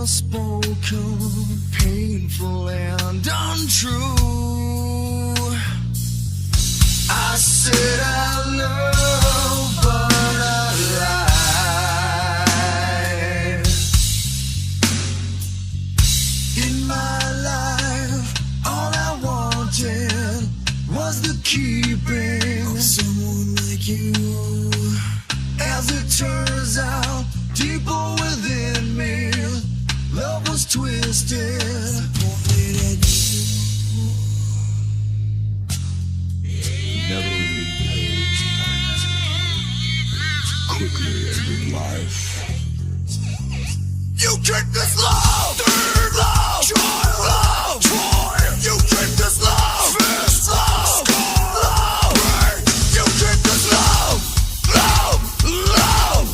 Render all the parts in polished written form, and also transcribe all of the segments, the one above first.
unspoken, painful and untrue. I said I love, but I lied. In my life, all I wanted was the keeping of someone like you. As it turns out, deeper within me, love was twisted, pointed at you. Never ending page. Quickly ending life. You keep this love, third love, joy, love, joy. You keep this love, first love, score, love, right. You keep this love, love, love.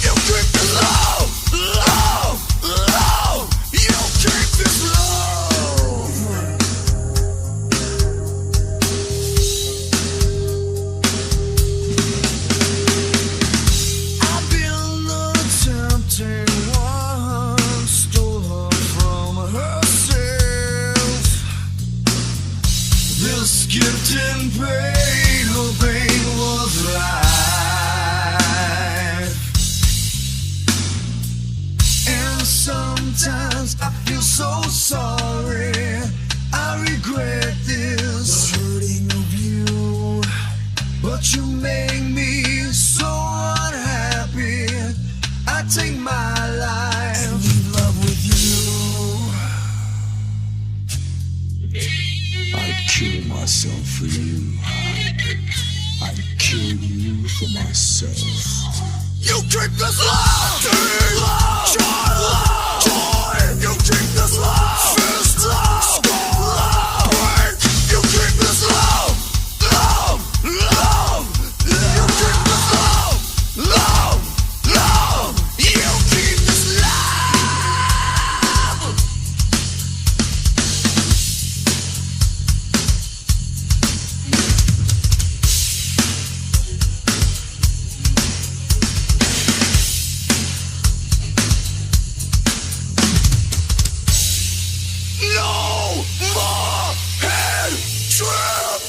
You keep this love, love, love. You keep this love. I've been the tempting one, stole her from herself. This gift in pain, her pain was life. And sometimes I feel so sorry, I regret this, the hurting of you. But you make me so unhappy, I take my life and leave love with you. I'd kill myself for you. I'd kill you for myself. You keep this love, third love, joy, love, joy. You keep this love, first love, score, love, right. You keep this love, love, love. You keep this love, love, love. You keep this love. No more head trip.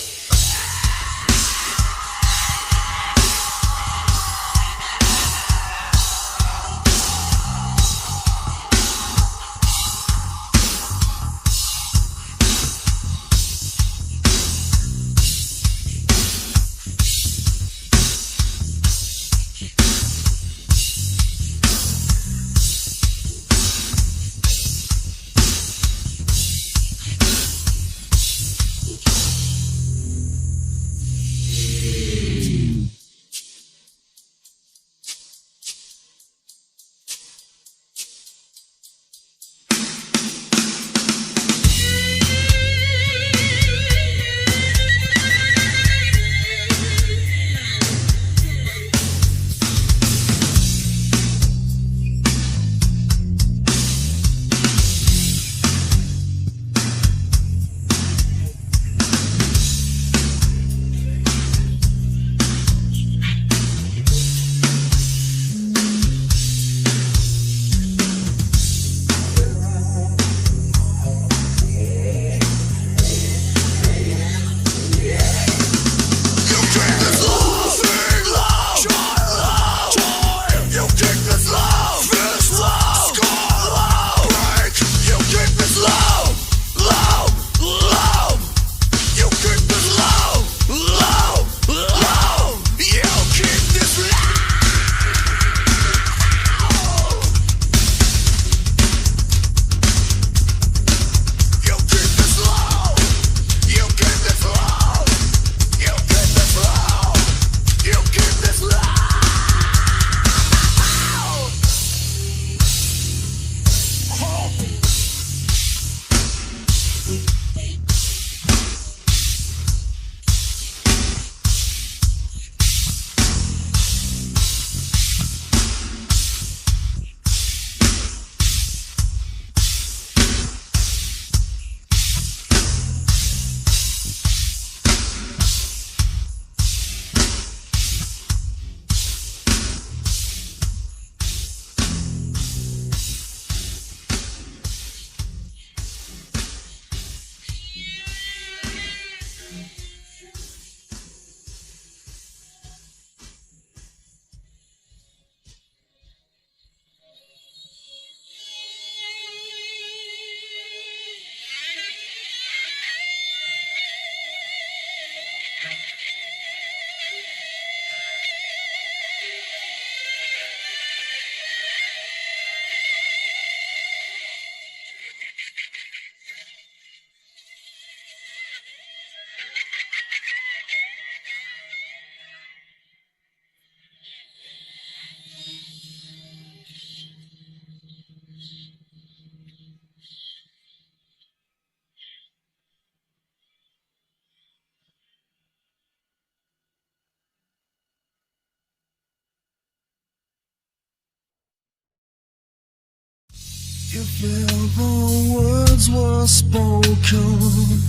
If ever words were spoken,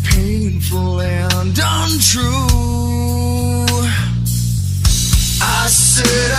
painful and untrue, I said